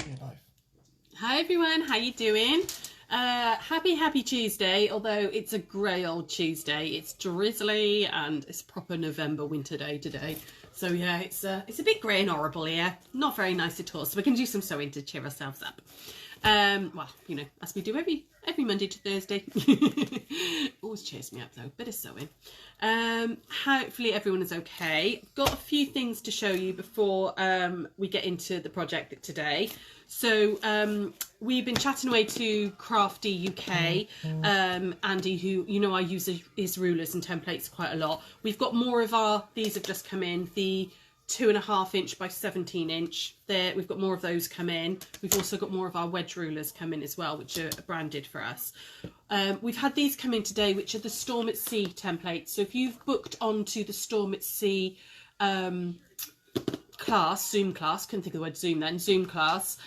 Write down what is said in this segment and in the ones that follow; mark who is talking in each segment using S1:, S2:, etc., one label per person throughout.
S1: your life.
S2: Hi everyone, how you doing? Happy Tuesday, although it's a grey old Tuesday. It's drizzly and it's a proper November winter day today. So yeah, it's a bit grey and horrible here. Not very nice at all. So we can do some sewing to cheer ourselves up. Well, you know, as we do every Monday to Thursday. Always cheers me up though, bit of sewing. Hopefully everyone is okay. Got a few things to show you before we get into the project today. So we've been chatting away to Crafty UK, Andy, who, you know, I use his rulers and templates quite a lot. We've got more of these have just come in, the 2.5 inch by 17 inch there. We've got more of those come in. We've also got more of our wedge rulers come in as well, which are branded for us. We've had these come in today, which are the Storm at Sea templates. So if you've booked onto the Storm at Sea Zoom class, couldn't think of the word Zoom then, Zoom class,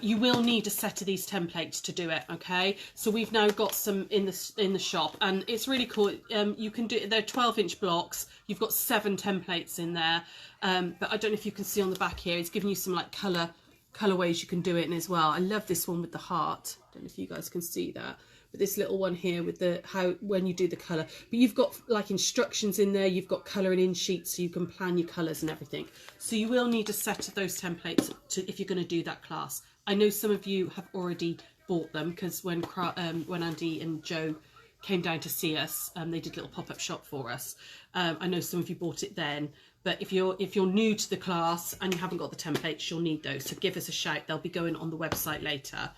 S2: you will need a set of these templates to do it, okay? So we've now got some in the shop, and it's really cool. You can do, they're 12-inch blocks. You've got 7 templates in there, but I don't know if you can see on the back here, it's giving you some like colorways you can do it in as well. I love this one with the heart. I don't know if you guys can see that. But this little one here with the when you do the colour, but you've got like instructions in there, you've got colouring in sheets so you can plan your colours and everything. So you will need a set of those templates if you're going to do that class. I know some of you have already bought them because when Andy and Joe came down to see us, they did a little pop-up shop for us. I know some of you bought it then, but if you're new to the class and you haven't got the templates, you'll need those. So give us a shout. They'll be going on the website later.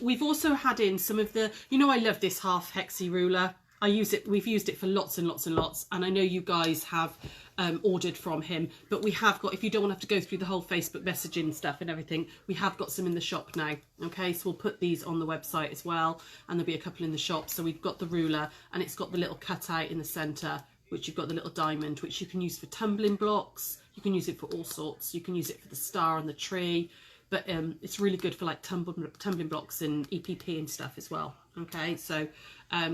S2: We've also had in some of the, you know, I love this half hexy ruler. I use it, we've used it for lots and lots and lots, and I know you guys have ordered from him, but we have got, if you don't want to have to go through the whole Facebook messaging stuff and everything, we have got some in the shop now, okay? So we'll put these on the website as well, and there'll be a couple in the shop. So we've got the ruler, and it's got the little cutout in the centre, which you've got the little diamond, which you can use for tumbling blocks, you can use it for all sorts, you can use it for the star and the tree, but it's really good for like tumbling blocks and EPP and stuff as well, okay? So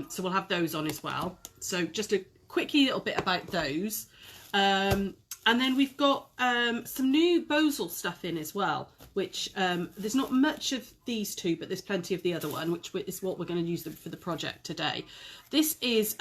S2: so we'll have those on as well. So just a quickie little bit about those. And then we've got some new Bosal stuff in as well, which there's not much of these two, but there's plenty of the other one, which is what we're going to use them for the project today. This is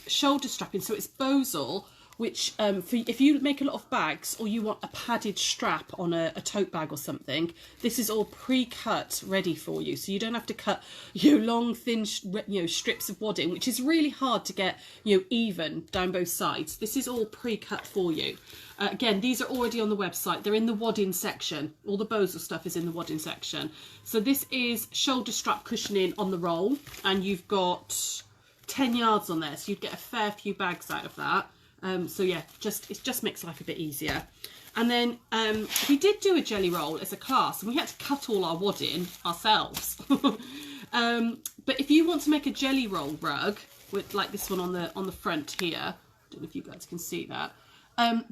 S2: shoulder strapping, so it's Bosal, which if you make a lot of bags or you want a padded strap on a tote bag or something, this is all pre-cut ready for you. So you don't have to cut long thin strips of wadding, which is really hard to get even down both sides. This is all pre-cut for you. Again, these are already on the website. They're in the wadding section. All the Bosal stuff is in the wadding section. So this is shoulder strap cushioning on the roll, and you've got 10 yards on there, so you'd get a fair few bags out of that. So yeah, it just makes life a bit easier. And then we did do a jelly roll as a class, and we had to cut all our wadding ourselves. But if you want to make a jelly roll rug with like this one on the front here, I don't know if you guys can see that.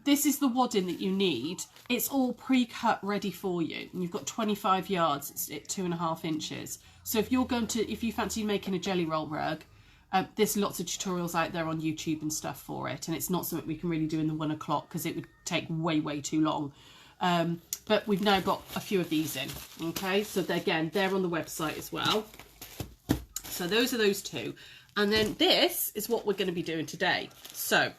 S2: This is the wadding that you need. It's all pre-cut ready for you, and you've got 25 yards. It's at 2.5 inches. So if you fancy making a jelly roll rug, there's lots of tutorials out there on YouTube and stuff for it, and it's not something we can really do in the 1 o'clock because it would take way too long. But we've now got a few of these in, okay? So again, they're on the website as well. So those are those two. And then this is what we're going to be doing today. So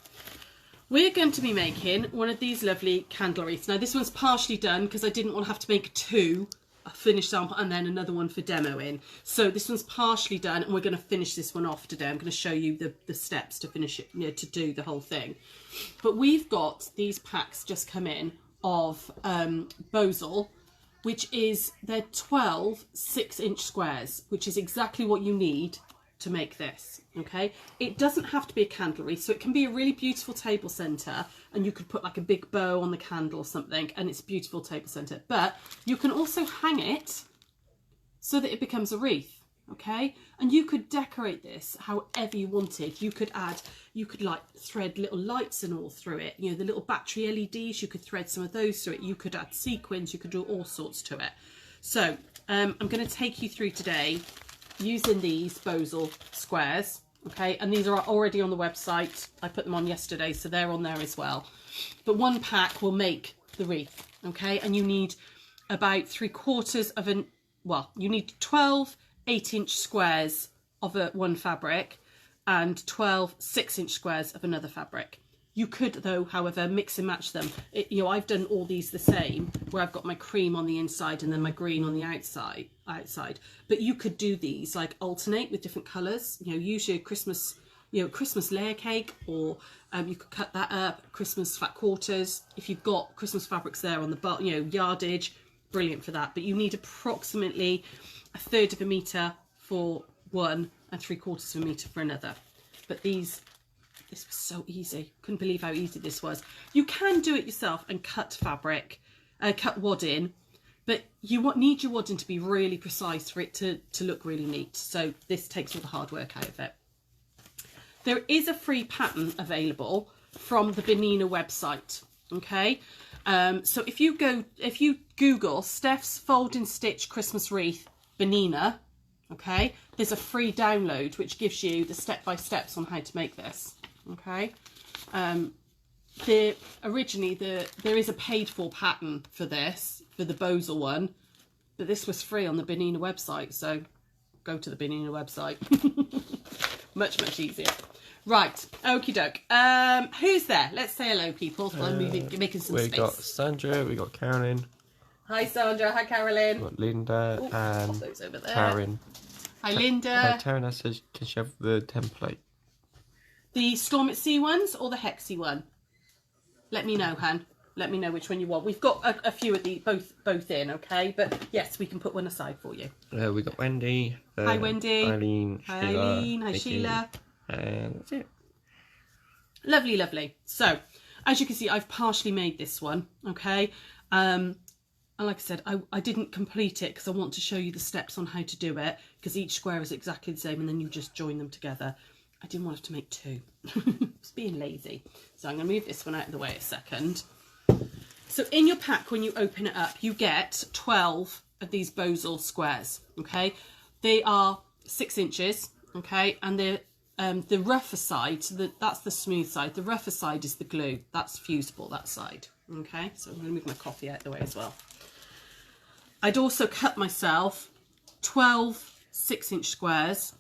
S2: we're going to be making one of these lovely candle wreaths. Now this one's partially done because I didn't want to have to make 2, a finished sample and then another one for demo in. So this one's partially done, and we're going to finish this one off today. I'm going to show you the steps to finish it, to do the whole thing. But we've got these packs just come in of Bosal, which is they're 12 6-inch squares, which is exactly what you need to make this, okay? It doesn't have to be a candle wreath, so it can be a really beautiful table centre, and you could put like a big bow on the candle or something, and it's a beautiful table centre. But you can also hang it so that it becomes a wreath, okay? And you could decorate this however you wanted. You could like thread little lights and all through it, the little battery LEDs, you could thread some of those through it. You could add sequins, you could do all sorts to it. So I'm going to take you through today using these Bosal squares, okay? And these are already on the website. I put them on yesterday, so they're on there as well. But one pack will make the wreath, okay? And you need about 3/4 of an, well, you need 12 8-inch squares of one fabric and 12 6-inch squares of another fabric. You could, though, however, mix and match them. You know, I've done all these the same, where I've got my cream on the inside and then my green on the outside. But you could do these, like, alternate with different colours. You know, use your Christmas, you know, Christmas layer cake, or you could cut that up, Christmas fat quarters. If you've got Christmas fabrics there on the bottom, you know, yardage, brilliant for that. But you need approximately 1/3 of a metre for one and 3/4 of a metre for another. But this was so easy. Couldn't believe how easy this was. You can do it yourself and cut fabric, cut wadding, but you need your wadding to be really precise for it to look really neat. So this takes all the hard work out of it. There is a free pattern available from the Benina website. Okay, so if you Google Steph's Fold and Stitch Christmas Wreath Benina, okay, there's a free download which gives you the step-by-steps on how to make this. Okay, originally there is a paid-for pattern for this, for the Bozel one, but this was free on the Benina website, so go to the Benina website. much easier. Right, okie doke. Who's there? Let's say hello, people. I'm making some space.
S1: We got Sandra, we got Carolyn.
S2: Hi Sandra, hi Carolyn.
S1: We got Linda.
S2: Ooh,
S1: and
S2: those over there.
S1: Taryn.
S2: Hi Linda.
S1: Taryn says, can she have the template?
S2: The Storm at Sea ones or the Hexy one? Let me know, Han. Let me know which one you want. We've got a few of the both in, okay? But yes, we can put one aside for you.
S1: We got Wendy.
S2: Hi Wendy.
S1: Eileen.
S2: Hi
S1: Sheila,
S2: Eileen. Hi
S1: Vicky,
S2: Sheila.
S1: and that's it.
S2: Lovely, lovely. So, as you can see, I've partially made this one, okay? And like I said, I didn't complete it because I want to show you the steps on how to do it, because each square is exactly the same and then you just join them together. I didn't want to make two. It's being lazy. So I'm going to move this one out of the way a second. So in your pack, when you open it up, you get 12 of these Bozel squares, okay? They are 6 inches, okay? And they're the rougher side, so that's the smooth side. The rougher side is the glue. That's fusible, that side, okay? So I'm going to move my coffee out of the way as well. I'd also cut myself 12 6-inch squares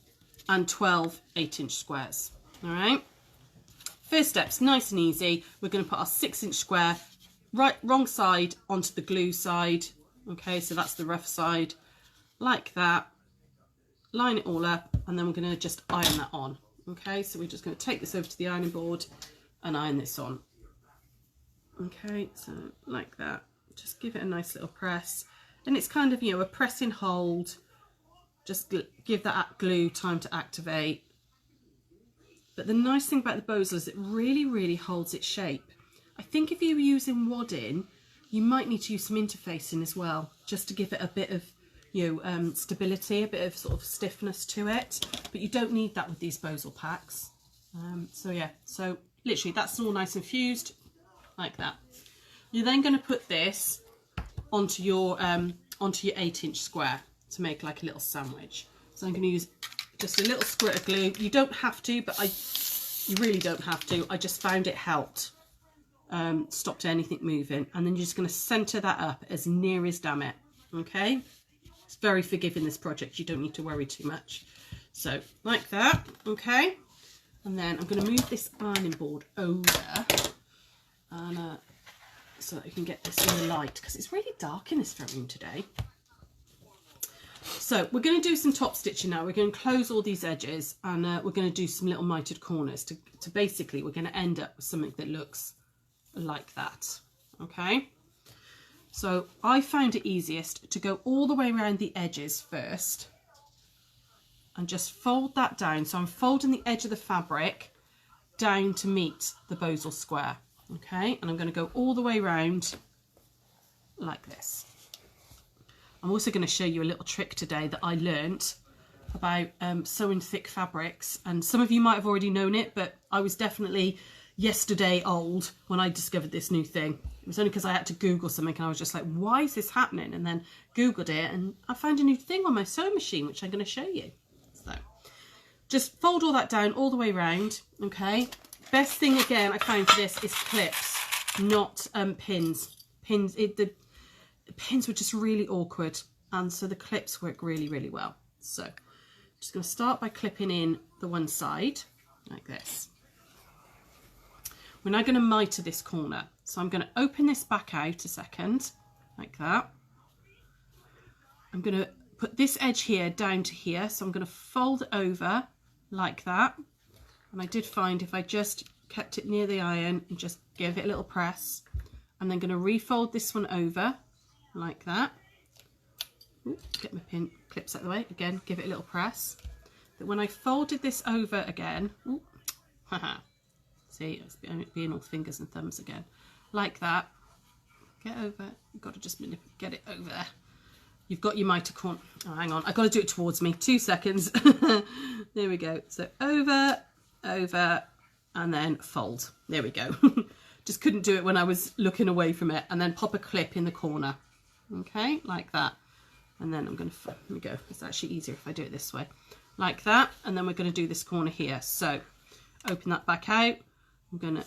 S2: and 12 8-inch squares, all right? First step's nice and easy. We're going to put our 6-inch square wrong side onto the glue side, okay? So that's the rough side, like that. Line it all up, and then we're going to just iron that on, okay? So we're just going to take this over to the ironing board and iron this on, okay? So like that. Just give it a nice little press, and it's kind of, you know, a pressing hold. Just give that glue time to activate. But the nice thing about the Bozel is it really holds its shape. I think if you were using wadding, you might need to use some interfacing as well, just to give it a bit of, you know, stability, a bit of sort of stiffness to it. But you don't need that with these Bozel packs. So yeah, so literally that's all nice and fused, like that. You're then going to put this onto your 8-inch square to make like a little sandwich. So I'm going to use just a little squirt of glue. You don't have to, but you really don't have to. I just found it helped. Stopped anything moving. And then you're just going to centre that up as near as damn it. Okay? It's very forgiving, this project. You don't need to worry too much. So, like that. Okay? And then I'm going to move this ironing board over. And so that you can get this in the light, because it's really dark in this room today. So we're going to do some top stitching now. We're going to close all these edges, and we're going to do some little mitered corners to basically, we're going to end up with something that looks like that. Okay, so I found it easiest to go all the way around the edges first and just fold that down. So I'm folding the edge of the fabric down to meet the Bozel square. Okay, and I'm going to go all the way around like this. I'm also going to show you a little trick today that I learnt about sewing thick fabrics, and some of you might have already known it, but I was definitely yesterday old when I discovered this new thing. It was only because I had to Google something and I was just like, why is this happening? And then Googled it and I found a new thing on my sewing machine, which I'm going to show you. So just fold all that down all the way around, okay? Best thing again I found for this is clips, not pins. Pins, the pins were just really awkward, and so the clips work really, really well. So I'm just going to start by clipping in the one side like this. We're now going to mitre this corner. So I'm going to open this back out a second, like that. I'm going to put this edge here down to here. So I'm going to fold it over like that. And I did find if I just kept it near the iron and just give it a little press, I'm then going to refold this one over like that. Ooh, get my pin clips out of the way. Again, give it a little press. But when I folded this over again, ooh, haha. See, it's being all fingers and thumbs again. Like that. Get over. You've got to just get it over there. You've got your mitre corner. Oh, hang on. I've got to do it towards me. 2 seconds. There we go. So over, over, and then fold. There we go. Just couldn't do it when I was looking away from it. And then pop a clip in the corner. Okay, like that. And then I'm going to, let me go. It's actually easier if I do it this way. Like that. And then we're going to do this corner here. So open that back out. I'm going to,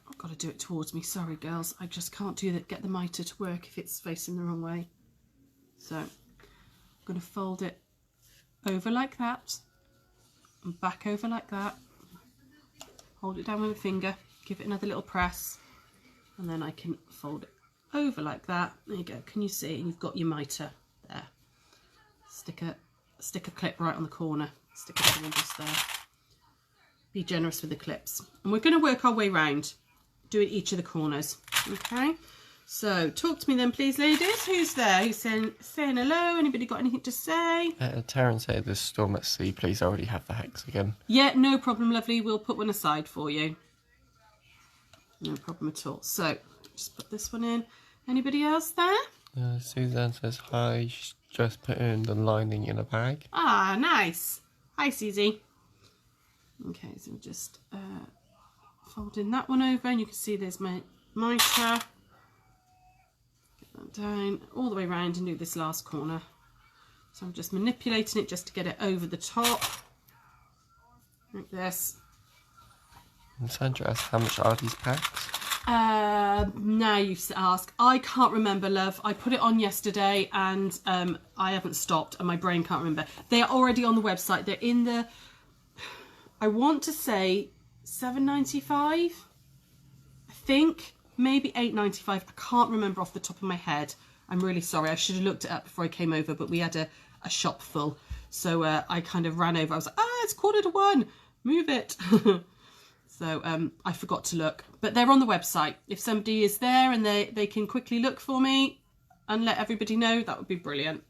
S2: I've got to do it towards me. Sorry, girls. I just can't do that. Get the mitre to work if it's facing the wrong way. So I'm going to fold it over like that and back over like that. Hold it down with my finger. Give it another little press. And then I can fold it over like that. There you go. Can you see? And you've got your mitre there. Stick a clip right on the corner. Stick it in just there. Be generous with the clips. And we're going to work our way round, doing each of the corners. Okay, so talk to me then, please, ladies. Who's there? Who's saying hello? Anybody got anything to say?
S1: Terence said the storm at sea, please. I already have the hex again.
S2: Yeah, no problem, lovely. We'll put one aside for you. No problem at all. So just put this one in. Anybody else there?
S1: Suzanne says hi. She's just putting the lining in a bag.
S2: Ah, nice. Hi, Susie. Okay, so just folding that one over, and you can see there's my mitre. Get that down all the way around and do this last corner. So I'm just manipulating it just to get it over the top, like this.
S1: And Sandra asks, how much are these packs?
S2: Now you ask. I can't remember, love. I put it on yesterday and I haven't stopped and my brain can't remember. They are already on the website. They're in the, I want to say £7.95, I think, maybe £8.95. I can't remember off the top of my head. I'm really sorry. I should have looked it up before I came over, but we had a shop full. So I kind of ran over. I was like, it's 1:45. Move it. So I forgot to look, but they're on the website. If somebody is there and they can quickly look for me and let everybody know, that would be brilliant.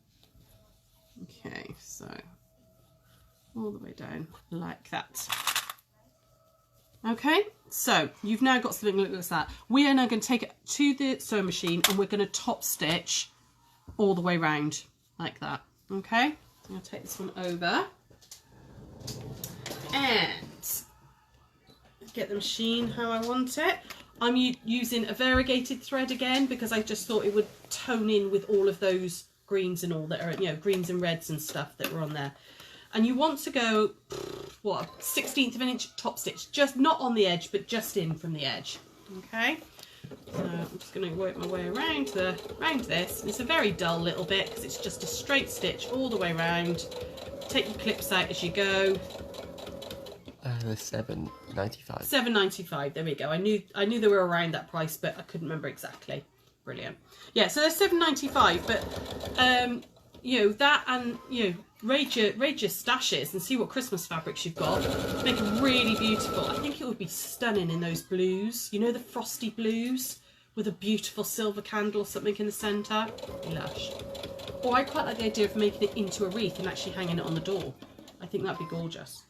S2: Okay, so all the way down like that. Okay, so you've now got something that looks like that. We are now going to take it to the sewing machine and we're going to top stitch all the way round like that. Okay, so I'm going to take this one over and get the machine how I want it. I'm using a variegated thread again because I just thought it would tone in with all of those greens and all that are, you know, greens and reds and stuff that were on there. And you want to go, what, 1/16 of an inch top stitch, just not on the edge, but just in from the edge. Okay, so I'm just going to work my way around this. It's a very dull little bit because it's just a straight stitch all the way around. Take your clips out as you go.
S1: The £7.95.
S2: £7.95. There we go. I knew they were around that price, but I couldn't remember exactly. Brilliant. Yeah, so they're £7.95. But you know, that, and you know, raid your stashes and see what Christmas fabrics you've got. Make them really beautiful. I think it would be stunning in those blues. You know, the frosty blues with a beautiful silver candle or something in the centre. Lush. Or I quite like the idea of making it into a wreath and actually hanging it on the door. I think that'd be gorgeous.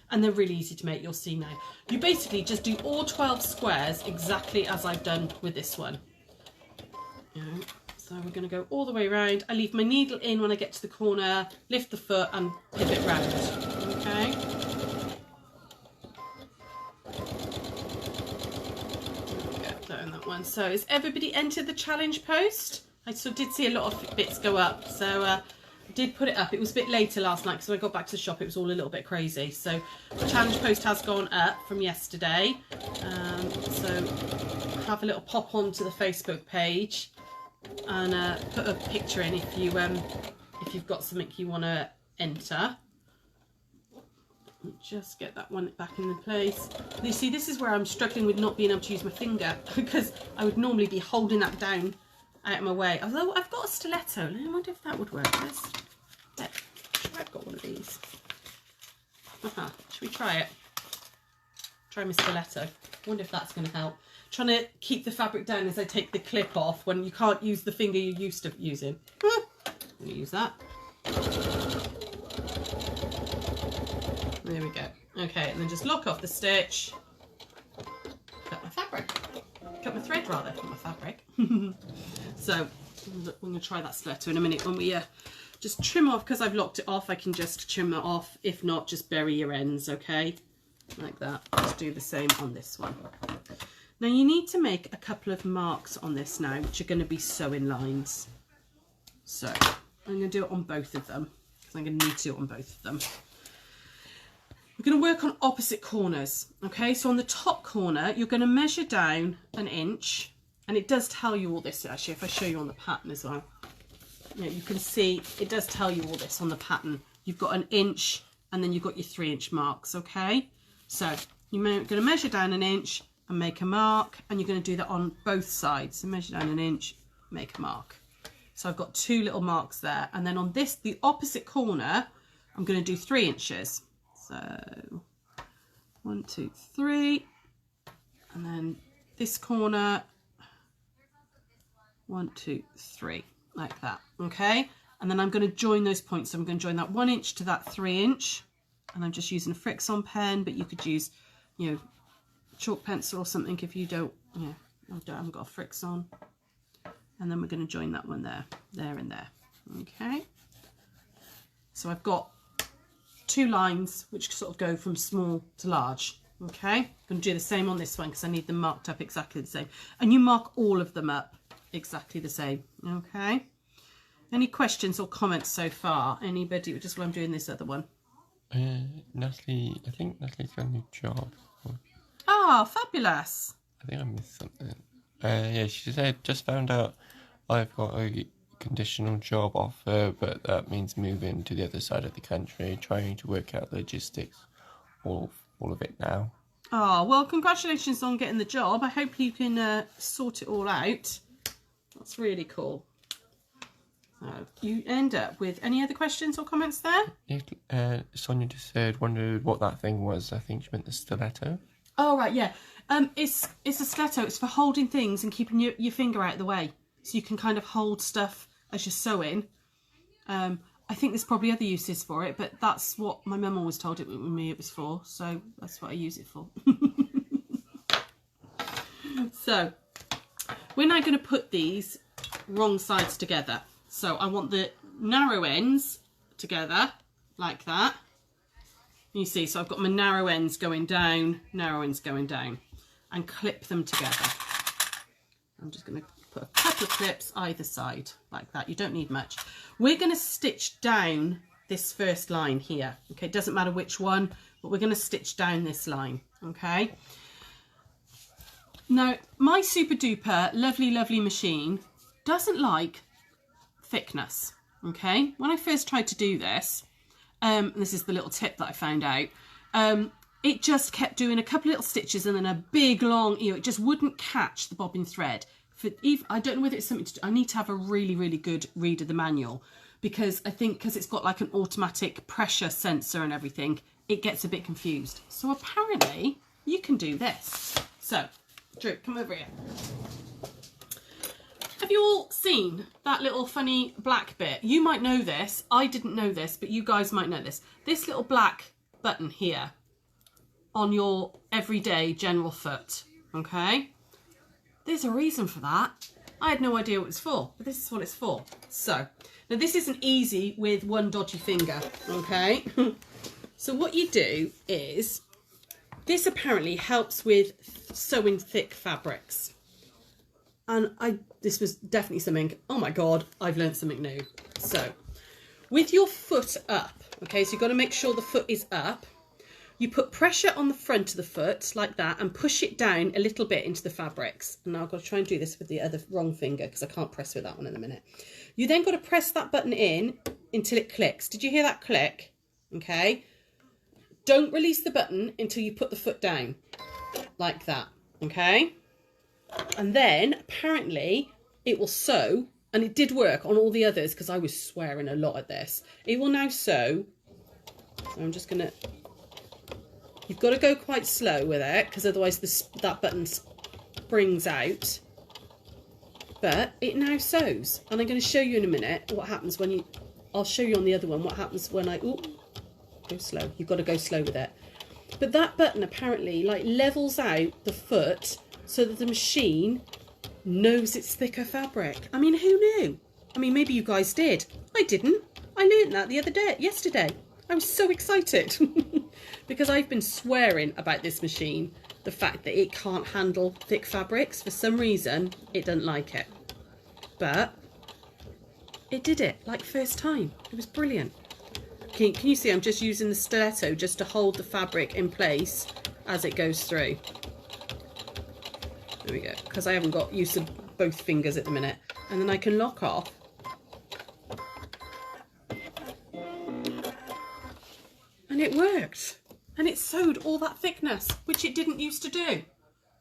S2: And they're really easy to make, you'll see now. You basically just do all 12 squares exactly as I've done with this one. So we're going to go all the way around. I leave my needle in when I get to the corner, lift the foot and pivot round. Okay. Get that in that one. So has everybody entered the challenge post? I did see a lot of bits go up, so did put it up. It was a bit later last night because when I got back to the shop it was all a little bit crazy. So the challenge post has gone up from yesterday. So have a little pop onto the Facebook page and put a picture in if you've got something you want to enter. Just get that one back in the place. You see, this is where I'm struggling with not being able to use my finger because I would normally be holding that down out of my way. Although I've got a stiletto, I wonder if that would work. I'm sure I've got one of these. Should we try it? Try my stiletto. I wonder if that's going to help. Trying to keep the fabric down as I take the clip off when you can't use the finger you're used to using. I'm going to use that. There we go. Okay, and then just lock off the stitch. Cut my fabric. Cut my thread rather, not my fabric. So we're going to try that stiletto in a minute when we just trim off, because I've locked it off. I can just trim it off. If not, just bury your ends, okay? Like that. Just do the same on this one. Now you need to make a couple of marks on this now, which are going to be sewing lines. So I'm going to do it on both of them, because I'm going to need to do it on both of them. We're going to work on opposite corners, okay? So on the top corner, you're going to measure down 1 inch, and it does tell you all this, actually, if I show you on the pattern as well. You can see it does tell you all this on the pattern. You've got 1 inch, and then you've got your 3-inch marks, okay? So you're going to measure down 1 inch and make a mark, and you're going to do that on both sides. So measure down 1 inch, make a mark. So I've got 2 little marks there, and then on this, the opposite corner, I'm going to do 3 inches. So 1, 2, 3, and then this corner 1, 2, 3, like that. Okay, and then I'm going to join those points. So I'm going to join that 1 inch to that 3 inch, and I'm just using a Fix-On pen, but you could use, you know, chalk pencil or something if you don't, you know, I haven't got a Fix-On. And then we're going to join that one there, there and there. Okay, so I've got 2 lines which sort of go from small to large. Okay, I'm going to do the same on this one because I need them marked up exactly the same, and you mark all of them up exactly the same. Okay, any questions or comments so far? Anybody, just while I'm doing this other one?
S1: Natalie, I think Natalie's got a new job.
S2: Ah, fabulous.
S1: I think I missed something. Yeah, she said, just found out I've got a conditional job offer, but that means moving to the other side of the country, trying to work out logistics, all of it now.
S2: Oh, well, congratulations on getting the job. I hope you can sort it all out. That's really cool. You end up with any other questions or comments there?
S1: Yeah, Sonia just said, wondered what that thing was. I think she meant the stiletto.
S2: Oh, right, yeah. It's a stiletto. It's for holding things and keeping your finger out of the way, so you can kind of hold stuff as you're sewing. I think there's probably other uses for it, but that's what my mum always told me it was for, so that's what I use it for. So we're now going to put these wrong sides together. So I want the narrow ends together like that. You see, so I've got my narrow ends going down, narrow ends going down, and clip them together. I'm just going to put a couple of clips either side like that. You don't need much. We're going to stitch down this first line here. Okay, it doesn't matter which one, but we're going to stitch down this line. Okay. Now, my super duper lovely machine doesn't like thickness. Okay, when I first tried to do this, this is the little tip that I found out, it just kept doing a couple little stitches and then a big long, it just wouldn't catch the bobbin thread. I don't know whether it's something to do, I need to have a really good read of the manual, because I think because it's got like an automatic pressure sensor and everything, it gets a bit confused. So apparently you can do this. So Drew, come over here. Have you all seen that little funny black bit? You might know this. I didn't know this, but you guys might know this. This little black button here on your everyday general foot, okay? There's a reason for that. I had no idea what it's for, but this is what it's for. So, now this isn't easy with one dodgy finger, okay? So what you do is, this apparently helps with sewing thick fabrics. And this was definitely something, oh my God, I've learned something new. So, with your foot up, okay, so you've got to make sure the foot is up. You put pressure on the front of the foot like that and push it down a little bit into the fabrics. And now I've got to try and do this with the other wrong finger because I can't press with that one in a minute. You then got to press that button in until it clicks. Did you hear that click? Okay. Don't release the button until you put the foot down like that. Okay. And then apparently it will sew, and it did work on all the others because I was swearing a lot at this. It will now sew. So I'm just going to... You've got to go quite slow with it because otherwise that button springs out. But it now sews. And I'm going to show you in a minute what happens when you... I'll show you on the other one what happens when I... Ooh, go slow. You've got to go slow with it. But that button apparently like levels out the foot so that the machine knows it's thicker fabric. I mean, who knew? I mean, maybe you guys did. I didn't. I learned that yesterday. I was so excited because I've been swearing about this machine, the fact that it can't handle thick fabrics. For some reason, it doesn't like it. But it did it, like first time. It was brilliant. Can you see I'm just using the stiletto just to hold the fabric in place as it goes through. There we go, because I haven't got use of both fingers at the minute. And then I can lock off. And it worked. And it sewed all that thickness, which it didn't used to do.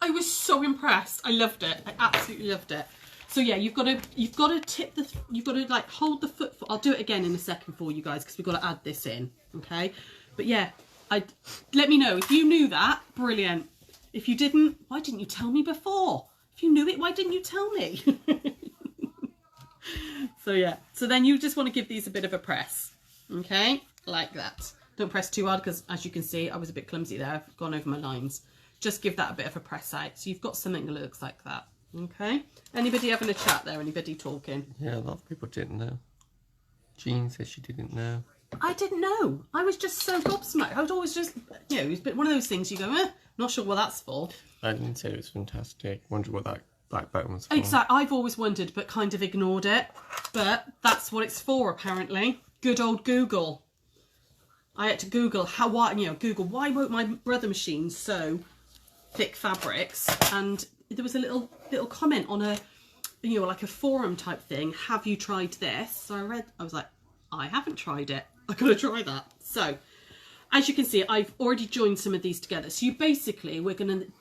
S2: I was so impressed. I loved it. I absolutely loved it. So yeah, you've got to tip the, you've got to like hold the foot. I'll do it again in a second for you guys because we've got to add this in, okay? But yeah, let me know if you knew that. Brilliant. If you didn't, why didn't you tell me before? If you knew it, why didn't you tell me? So yeah, so then you just want to give these a bit of a press, okay? Like that. Don't press too hard because as you can see, I was a bit clumsy there. I've gone over my lines. Just give that a bit of a press out. So you've got something that looks like that. Okay. Anybody having a chat there? Anybody talking?
S1: Yeah, a lot of people didn't know. Jean said she didn't know.
S2: I didn't know. I was just so gobsmacked. I was always just, you know, it's one of those things you go, not sure what that's for.
S1: I didn't say it was fantastic. Wondered what that black button was for.
S2: Exactly. I've always wondered, but kind of ignored it. But that's what it's for, apparently. Good old Google. I had to Google Google why won't my brother machine sew thick fabrics, and there was a little comment on a, you know, like a forum type thing. Have you tried this? So I was like, I haven't tried it. I gotta try that. So as you can see, I've already joined some of these together. So you basically,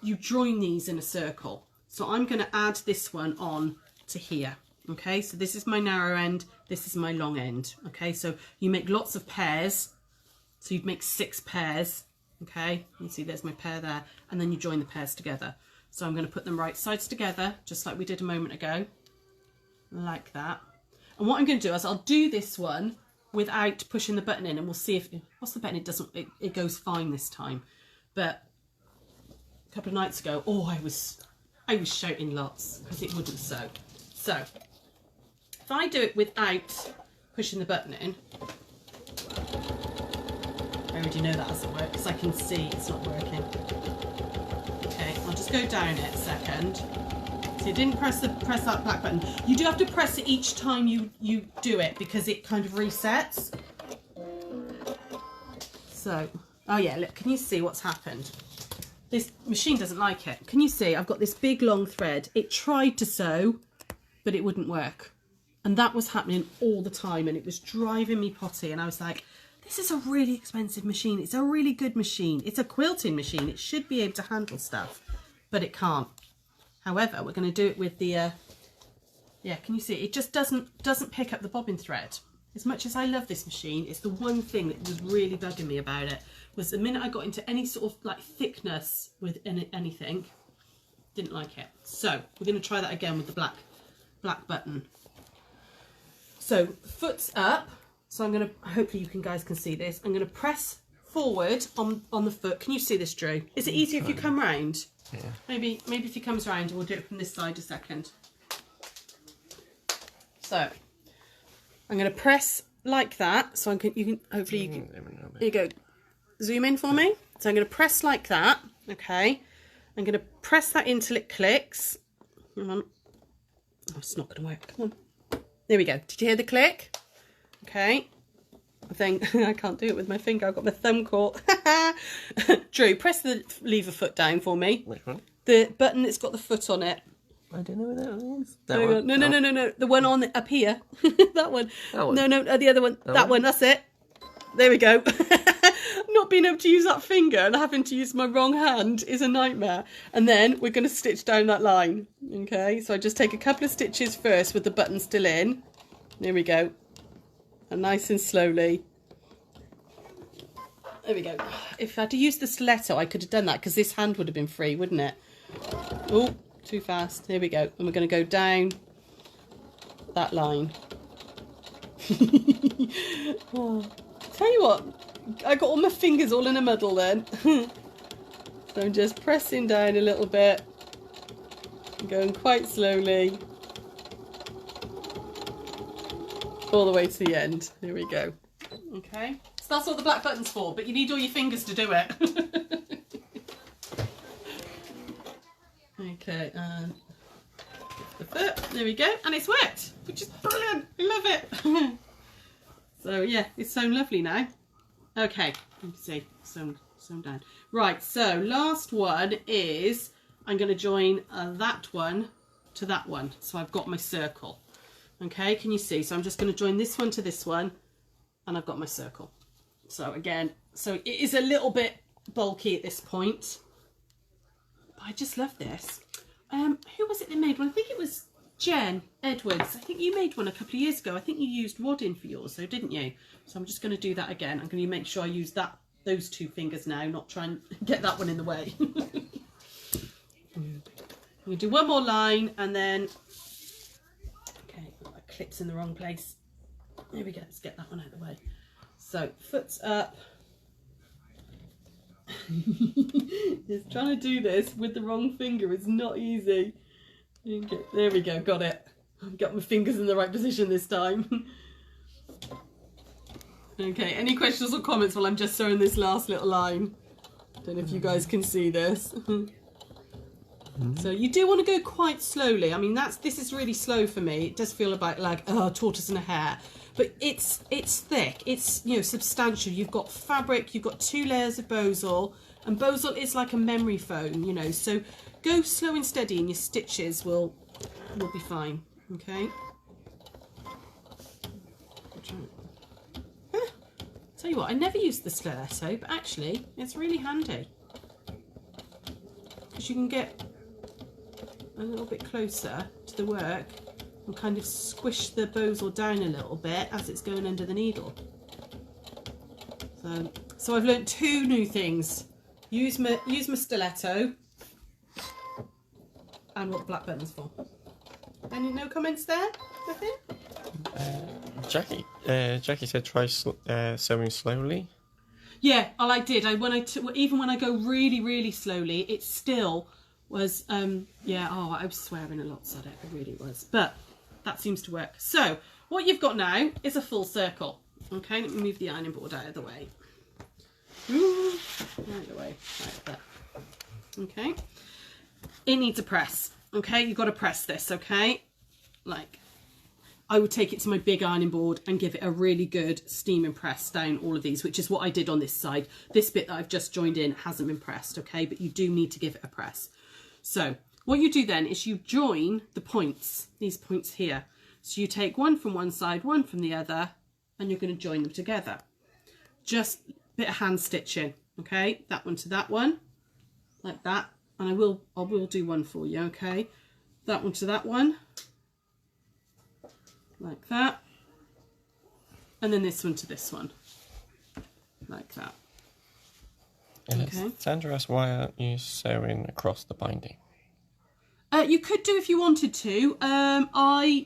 S2: you join these in a circle. So I'm gonna add this one on to here. Okay, so this is my narrow end, this is my long end. Okay, so you make lots of pairs. So you'd make 6 pairs. Okay, you see there's my pair there, and then you join the pairs together. So I'm going to put them right sides together, just like we did a moment ago, like that. And what I'm going to do is I'll do this one without pushing the button in, and we'll see if, what's the button? It goes fine this time. But a couple of nights ago, oh, I was shouting lots because it wouldn't sew. So if I do it without pushing the button in, I already know that doesn't work because I can see it's not working. Okay, I'll just go down it a second. So you didn't press that black button. You do have to press it each time you do it because it kind of resets. So, oh yeah, look, can you see what's happened? This machine doesn't like it. Can you see? I've got this big long thread. It tried to sew, but it wouldn't work. And that was happening all the time, and it was driving me potty. And I was like, this is a really expensive machine. It's a really good machine. It's a quilting machine. It should be able to handle stuff, but it can't. However, we're going to do it with the, yeah, can you see? It just doesn't pick up the bobbin thread. As much as I love this machine, it's the one thing that was really bugging me about it, was the minute I got into any sort of like thickness with anything, didn't like it. So we're going to try that again with the black button. So foot's up. So I'm going to, hopefully you guys can see this. I'm going to press forward on the foot. Can you see this, Drew? Is it easier if you come round?
S1: Yeah.
S2: Maybe if he comes round, we'll do it from this side a second. So I'm going to press like that. So you can hopefully you can. Here you go. Zoom in for me. So I'm going to press like that. Okay. I'm going to press that until it clicks. Hang on. Oh, it's not going to work. Come on. There we go. Did you hear the click? Okay. thing. I can't do it with my finger. I've got my thumb caught. Drew, press the lever foot down for me.
S1: Which one?
S2: The button that's got the foot on it.
S1: I don't know where that is.
S2: That one? No. The one on up here. That one.
S1: That one?
S2: No, the other one. That one. That's it. There we go. Not being able to use that finger and having to use my wrong hand is a nightmare. And then we're going to stitch down that line. Okay, so I just take a couple of stitches first with the button still in. There we go. And nice and slowly. There we go. If I had to use the stiletto, I could have done that because this hand would have been free, wouldn't it? Oh, too fast. Here we go. And we're going to go down that line. Oh, tell you what, I got all my fingers all in a muddle then. So I'm just pressing down a little bit. Going quite slowly. All the way to the end. Here we go. Okay. So that's what the black button's for, but you need all your fingers to do it. Okay, and the foot, there we go, and it's worked, which is brilliant. I love it. So yeah, it's sewn lovely now. Okay, let me see, sewn down. Right, so last one is I'm going to join that one to that one. So I've got my circle. Okay, can you see? So I'm just going to join this one to this one, and I've got my circle. So again, so it is a little bit bulky at this point, but I just love this. Who was it that made one? I think it was Jen Edwards. I think you made one a couple of years ago. I think you used wadding for yours, though, didn't you? So I'm just going to do that again. I'm going to make sure I use those two fingers now, not try and get that one in the way. We'll do one more line, and then okay, my clip's in the wrong place. There we go. Let's get that one out of the way. So foot's up. Just trying to do this with the wrong finger is not easy. Okay, there we go, got it. I've got my fingers in the right position this time. Okay, any questions or comments while I'm just sewing this last little line? Don't know if you guys can see this. So you do want to go quite slowly. I mean, this is really slow for me. It does feel about like tortoise and a hare. But it's thick, it's, you know, substantial. You've got fabric, you've got 2 layers of bosal, and bosal is like a memory foam, you know, so go slow and steady and your stitches will be fine. Okay. Tell you what, I never used the stiletto, but actually it's really handy because you can get a little bit closer to the work and kind of squish the bosal down a little bit as it's going under the needle. So I've learnt 2 new things. Use my stiletto and what the black button's for. No comments there? Nothing?
S1: Jackie said try sewing slowly.
S2: Yeah, I did. Even when I go really, really slowly, it still was, yeah, I was swearing a lot, Sara, it really was. But that seems to work. So, what you've got now is a full circle. Okay, let me move the ironing board out of the way. Out of the way, like that. Okay. It needs a press. Okay, you've got to press this, okay? Like, I would take it to my big ironing board and give it a really good steaming press down all of these, which is what I did on this side. This bit that I've just joined in hasn't been pressed, okay? But you do need to give it a press. So, what you do then is you join the points, these points here. So you take one from one side, one from the other, and you're going to join them together. Just a bit of hand stitching, okay? That one to that one, like that. And I will do one for you, okay? That one to that one, like that. And then this one to this one, like that.
S1: Okay. Sandra asked, why aren't you sewing across the binding?
S2: You could do if you wanted to. I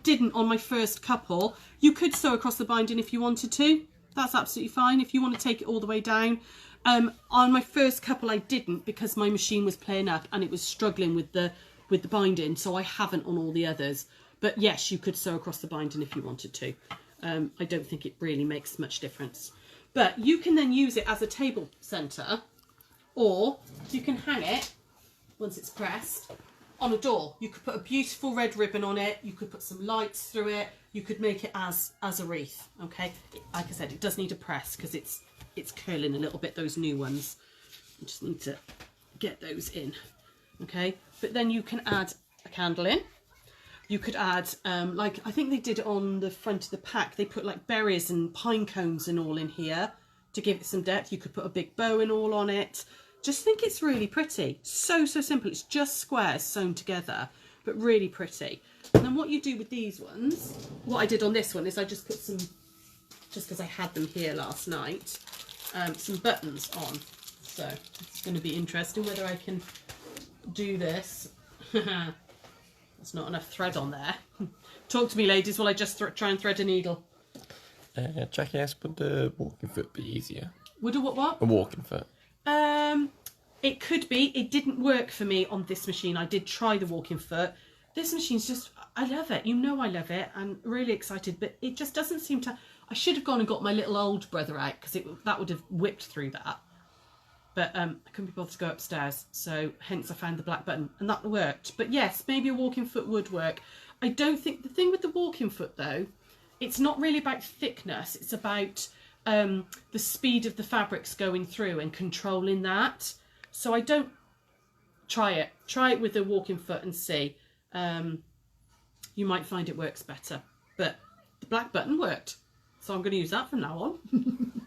S2: didn't on my first couple. You could sew across the binding if you wanted to. That's absolutely fine if you want to take it all the way down. On my first couple I didn't because my machine was playing up and it was struggling with the binding, so I haven't on all the others. But yes, you could sew across the binding if you wanted to. I don't think it really makes much difference. But you can then use it as a table centre, or you can hang it once it's pressed on a door. You could put a beautiful red ribbon on it, you could put some lights through it, you could make it as a wreath. Okay, like I said, it does need a press because it's curling a little bit, those new ones. You just need to get those in. Okay, but then you can add a candle in. You could add, like I think they did on the front of the pack, they put like berries and pine cones and all in here to give it some depth. You could put a big bow and all on it. Just think it's really pretty. So simple. It's just squares sewn together, but really pretty. And then what you do with these ones, what I did on this one is I just put some, just because I had them here last night, some buttons on. So it's going to be interesting whether I can do this. There's not enough thread on there. Talk to me, ladies, while I just try and thread a needle.
S1: Jackie asked, would the walking foot be easier?
S2: Would a what?
S1: A walking foot.
S2: It could be. It didn't work for me on this machine. I did try the walking foot. This machine's just, I love it. You know I love it. I'm really excited, but it just doesn't seem to... I should have gone and got my little old brother out because that would have whipped through that. But I couldn't be bothered to go upstairs, so hence I found the black button, and that worked. But yes, maybe a walking foot would work. I don't think... The thing with the walking foot, though, it's not really about thickness. It's about the speed of the fabrics going through and controlling that. So I don't... Try it. Try it with a walking foot and see. You might find it works better. But the black button worked, so I'm going to use that from now on.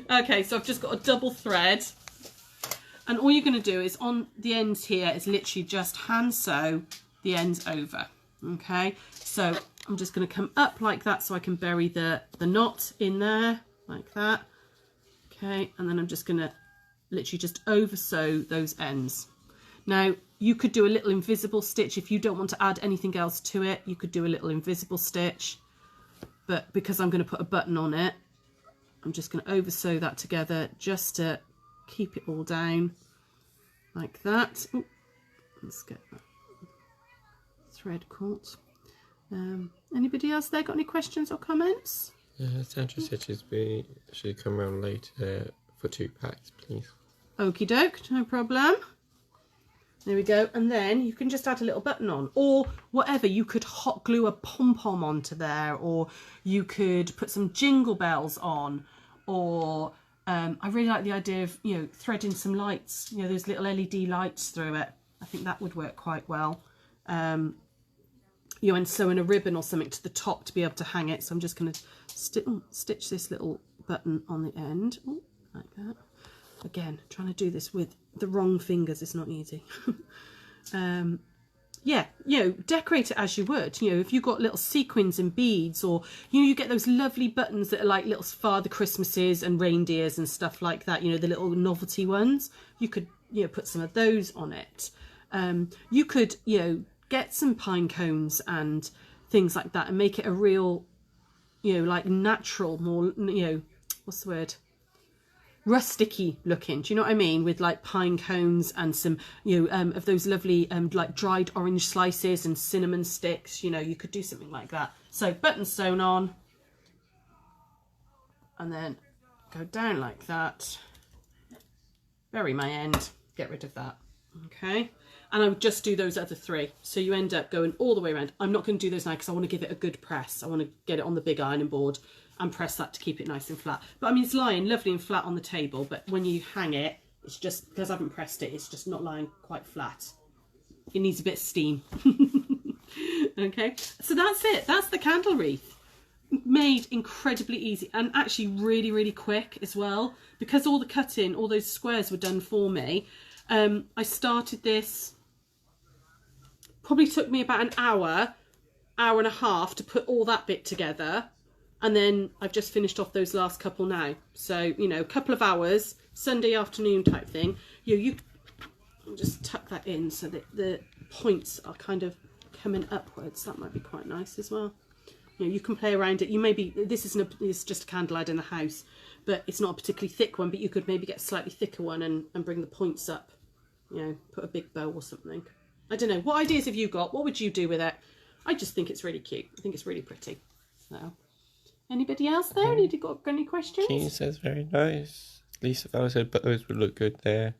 S2: Okay, so I've just got a double thread, and all you're going to do is on the ends here is literally just hand sew the ends over. Okay, so I'm just going to come up like that so I can bury the knot in there like that. Okay, and then I'm just going to literally just over sew those ends. Now you could do a little invisible stitch if you don't want to add anything else to it. You could do a little invisible stitch, but because I'm going to put a button on it, I'm just going to over sew that together just to keep it all down like that. Ooh, let's get that thread caught. Anybody else there got any questions or comments?
S1: Sandra said she'd come around later for 2 packs, please.
S2: Okie doke, no problem. There we go. And then you can just add a little button on, or whatever. You could hot glue a pom-pom onto there, or you could put some jingle bells on, or I really like the idea of, you know, threading some lights, you know, those little LED lights through it. I think that would work quite well. You know, and sewing a ribbon or something to the top to be able to hang it. So I'm just going to stitch this little button on the end. Ooh, like that. Again, trying to do this with the wrong fingers is not easy. Yeah, you know, decorate it as you would. You know, if you've got little sequins and beads, or, you know, you get those lovely buttons that are like little Father Christmases and reindeers and stuff like that, you know, the little novelty ones. You could, you know, put some of those on it. You could, you know, get some pine cones and things like that and make it a real, you know, like natural, more, you know, what's the word? Rusticy looking, do you know what I mean, with like pine cones and some, you know, of those lovely like dried orange slices and cinnamon sticks. You know, you could do something like that. So button sewn on, and then go down like that, bury my end, get rid of that. Okay, and I would just do those other 3, so you end up going all the way around. I'm not going to do those now because I want to give it a good press. I want to get it on the big ironing board and press that to keep it nice and flat. But I mean, it's lying lovely and flat on the table, but when you hang it, it's just, because I haven't pressed it, it's just not lying quite flat. It needs a bit of steam. Okay, so that's it. That's the candle wreath. Made incredibly easy, and actually really, really quick as well, because all the cutting, all those squares were done for me. I started this, probably took me about an hour and a half to put all that bit together. And then I've just finished off those last couple now. So, you know, a couple of hours, Sunday afternoon type thing. You just tuck that in so that the points are kind of coming upwards. That might be quite nice as well. You know, you can play around it. You maybe, it's just a candle I'd in the house, but it's not a particularly thick one, but you could maybe get a slightly thicker one and bring the points up. You know, put a big bow or something. I don't know. What ideas have you got? What would you do with it? I just think it's really cute. I think it's really pretty. So... Anybody else there? Anybody got any questions?
S1: Jean says very nice. Lisa Fowler said bows would look good there.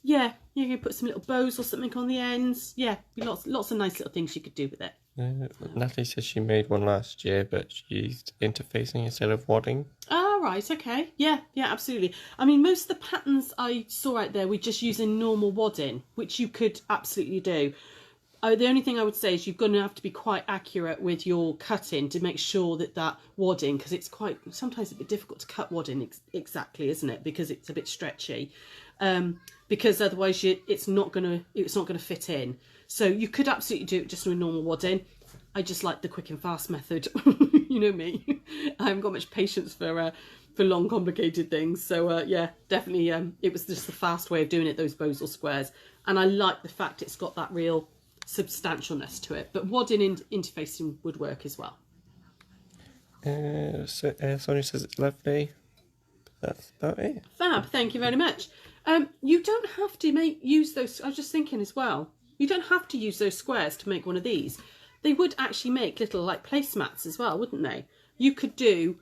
S2: Yeah, you can put some little bows or something on the ends. Yeah, lots of nice little things you could do with it.
S1: Natalie says she made one last year, but she used interfacing instead of wadding.
S2: Oh, right, okay. Yeah, absolutely. I mean, most of the patterns I saw out there were just using normal wadding, which you could absolutely do. The only thing I would say is you're going to have to be quite accurate with your cutting to make sure that wadding, because it's sometimes a bit difficult to cut wadding exactly, isn't it? Because it's a bit stretchy. Because otherwise it's not going to fit in. So you could absolutely do it just with normal wadding. I just like the quick and fast method. You know me. I haven't got much patience for long, complicated things. So yeah, definitely. It was just the fast way of doing it. Those Bosel squares, and I like the fact it's got that real substantialness to it. But wadding interfacing would work as well.
S1: Sonia says it's lovely. That's about it.
S2: Fab. Thank you very much. You don't have to use those. I was just thinking as well. You don't have to use those squares to make one of these. They would actually make little like placemats as well, wouldn't they? You could do,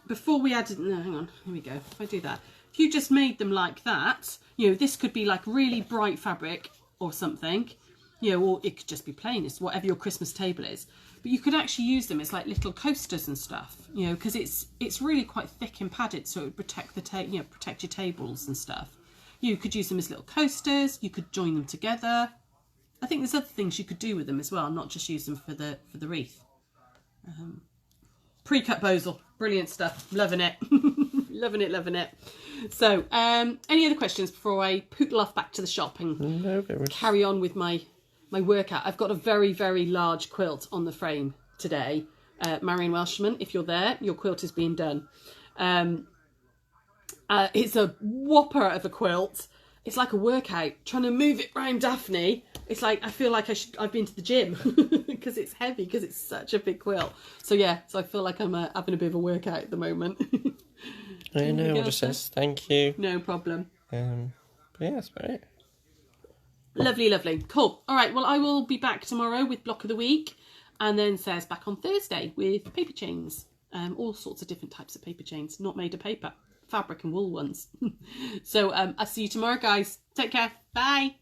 S2: before we added. No, hang on. Here we go. If I do that, if you just made them like that, this could be like really bright fabric or something, or it could just be plain. It's whatever your Christmas table is. But you could actually use them as like little coasters and stuff, because it's really quite thick and padded, so it would protect protect your tables and stuff. You could use them as little coasters. You could join them together. I think there's other things you could do with them as well, not just use them for the wreath. Pre-cut Bosel, brilliant stuff. Loving it, loving it. So, any other questions before I pootle off back to the shop and carry on with my workout? I've got a very, very large quilt on the frame today. Marion Welshman, if you're there, your quilt is being done. It's a whopper of a quilt. It's like a workout. Trying to move it round Daphne, it's like I feel like I've been to the gym because it's heavy, because it's such a big quilt. So yeah, I feel like I'm having a bit of a workout at the moment.
S1: I know. Just says thank you.
S2: No problem.
S1: But yeah, that's about it.
S2: Lovely, cool. All right, well, I will be back tomorrow with Block of the Week, and then Sarah's back on Thursday with paper chains. All sorts of different types of paper chains, not made of paper, fabric and wool ones. So I'll see you tomorrow, guys. Take care. Bye.